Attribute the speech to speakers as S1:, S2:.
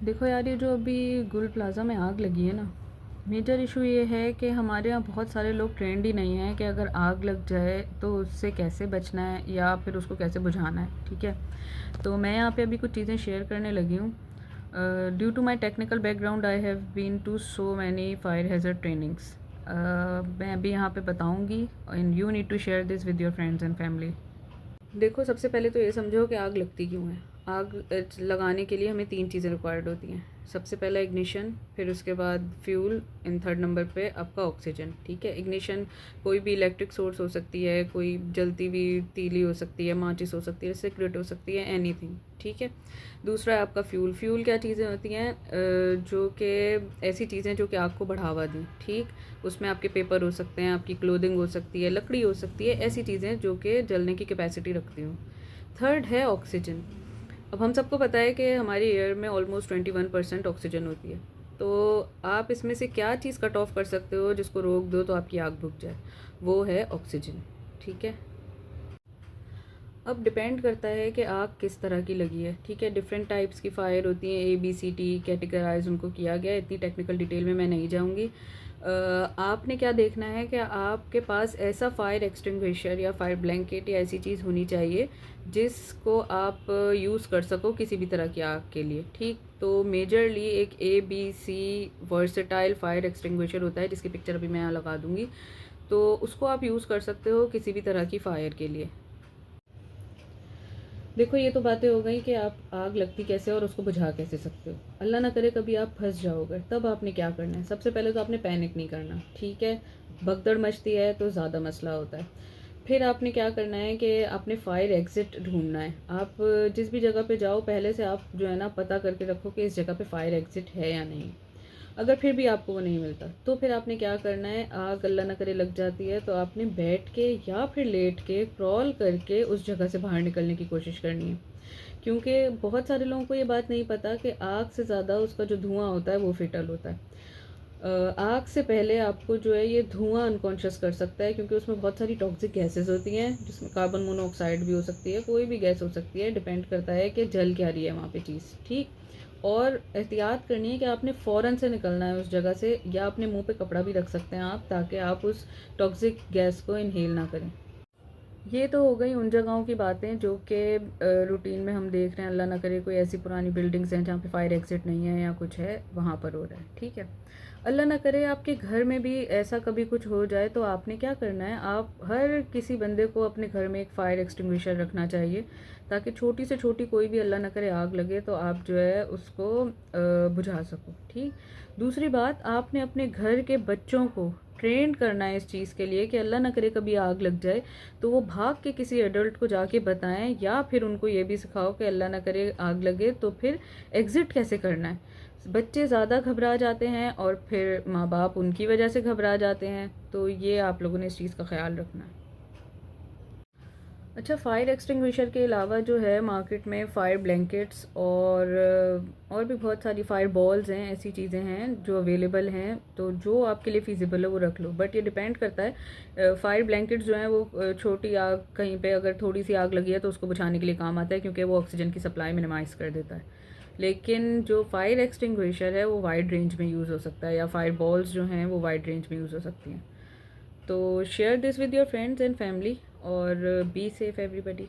S1: देखो यार, ये जो अभी गुल प्लाज़ा में आग लगी है ना, मेजर इशू ये है कि हमारे यहाँ बहुत सारे लोग ट्रेंड ही नहीं हैं कि अगर आग लग जाए तो उससे कैसे बचना है या फिर उसको कैसे बुझाना है। ठीक है, तो मैं यहाँ पे अभी कुछ चीज़ें शेयर करने लगी हूँ। Due to my technical background I have been to so many fire hazard trainings. मैं अभी यहाँ पे बताऊँगी and you need to share this with your friends and family. देखो, सबसे पहले तो ये समझो कि आग लगती क्यों है। आग लगाने के लिए हमें 3 चीज़ें रिक्वायर्ड होती हैं। सबसे पहला इग्निशन, फिर उसके बाद फ्यूल, इन थर्ड नंबर पे आपका ऑक्सीजन। ठीक है, इग्निशन कोई भी इलेक्ट्रिक सोर्स हो सकती है, कोई जलती हुई तीली हो सकती है, माचिस हो सकती है, सिगरेट हो सकती है, एनीथिंग। ठीक है, दूसरा है आपका फ्यूल। फ्यूल क्या चीज़ें होती हैं, जो कि ऐसी चीज़ें जो कि आग को बढ़ावा दें। ठीक, उसमें आपके पेपर हो सकते हैं, आपकी क्लोथिंग हो सकती है, लकड़ी हो सकती है, ऐसी चीज़ें जो कि जलने की कैपेसिटी रखती हूँ। थर्ड है ऑक्सीजन। अब हम सबको पता है कि हमारी एयर में ऑलमोस्ट 21% ऑक्सीजन होती है। तो आप इसमें से क्या चीज़ कट ऑफ कर सकते हो जिसको रोक दो तो आपकी आग बुझ जाए, वो है ऑक्सीजन। ठीक है, अब डिपेंड करता है कि आग किस तरह की लगी है। ठीक है, डिफरेंट टाइप्स की फ़ायर होती हैं, ABCD कैटेगराइज उनको किया गया है, इतनी टेक्निकल डिटेल में मैं नहीं जाऊंगी। आपने क्या देखना है कि आपके पास ऐसा फायर एक्सटिंग्विशर या फायर ब्लैंकेट या ऐसी चीज़ होनी चाहिए जिसको आप यूज़ कर सको किसी भी तरह की आग के लिए। ठीक, तो मेजरली एक ABC वर्सेटाइल फायर एक्सटिंग्विशर होता है जिसकी पिक्चर अभी मैं यहाँ लगा दूँगी। तो उसको आप यूज़ कर सकते हो किसी भी तरह की फ़ायर के लिए। देखो, ये तो बातें हो गई कि आप आग लगती कैसे और उसको बुझा कैसे सकते हो। अल्लाह ना करे कभी आप फंस जाओगे, तब आपने क्या करना है। सबसे पहले तो आपने पैनिक नहीं करना। ठीक है, भगदड़ मचती है तो ज़्यादा मसला होता है। फिर आपने क्या करना है कि आपने फायर एग्ज़िट ढूंढना है। आप जिस भी जगह पे जाओ, पहले से आप जो है ना पता करके रखो कि इस जगह पे फायर एग्ज़िट है या नहीं। अगर फिर भी आपको वो नहीं मिलता तो फिर आपने क्या करना है, आग अल्लाह ना करे लग जाती है तो आपने बैठ के या फिर लेट के क्रॉल करके उस जगह से बाहर निकलने की कोशिश करनी है। क्योंकि बहुत सारे लोगों को ये बात नहीं पता कि आग से ज़्यादा उसका जो धुआं होता है वो फेटल होता है। आग से पहले आपको जो है ये धुआं अनकॉन्शियस कर सकता है, क्योंकि उसमें बहुत सारी टॉक्सिक गैसेस होती हैं जिसमें कार्बन मोनोऑक्साइड भी हो सकती है, कोई भी गैस हो सकती है, डिपेंड करता है कि जल क्या रही है वहाँ पे चीज़। ठीक, और एहतियात करनी है कि आपने फ़ौरन से निकलना है उस जगह से, या अपने मुंह पे कपड़ा भी रख सकते हैं आप, ताकि आप उस टॉक्सिक गैस को इनहेल ना करें। ये तो हो गई उन जगहों की बातें जो कि रूटीन में हम देख रहे हैं। अल्लाह ना करे कोई ऐसी पुरानी बिल्डिंग्स हैं जहाँ पे फायर एग्जिट नहीं है या कुछ है, वहाँ पर हो रहा है। ठीक है, अल्लाह ना करे आपके घर में भी ऐसा कभी कुछ हो जाए तो आपने क्या करना है, आप हर किसी बंदे को अपने घर में एक फ़ायर एक्सटिंग्विशर रखना चाहिए, ताकि छोटी से छोटी कोई भी अल्लाह ना करे आग लगे तो आप जो है उसको बुझा सको। ठीक, दूसरी बात, आपने अपने घर के बच्चों को ट्रेंड करना है इस चीज़ के लिए कि अल्लाह ना करे कभी आग लग जाए तो वो भाग के किसी एडल्ट को जाके बताएं, या फिर उनको ये भी सिखाओ कि अल्लाह ना करे आग लगे तो फिर एग्ज़िट कैसे करना है। बच्चे ज़्यादा घबरा जाते हैं और फिर माँ बाप उनकी वजह से घबरा जाते हैं, तो ये आप लोगों ने इस चीज़ का ख्याल रखना है। अच्छा, फायर एक्सटिंग्विशर के अलावा जो है मार्केट में फ़ायर ब्लैंकेट्स और भी बहुत सारी फायर बॉल्स हैं, ऐसी चीज़ें हैं जो अवेलेबल हैं, तो जो आपके लिए फ़ीज़िबल है वो रख लो। बट ये डिपेंड करता है, फ़ायर ब्लैंकेट्स जो हैं वो छोटी आग कहीं पे अगर थोड़ी सी आग लगी है तो उसको बुझाने के लिए काम आता है, क्योंकि वो ऑक्सीजन की सप्लाई मिनिमाइज़ कर देता है। लेकिन जो फायर एक्सटिंग्विशर है वो वाइड रेंज में यूज़ हो सकता है, या फायर बॉल्स जो हैं वो वाइड रेंज में यूज़ हो सकती हैं। तो share this with your friends and family और बी सेफ एवरीबडी।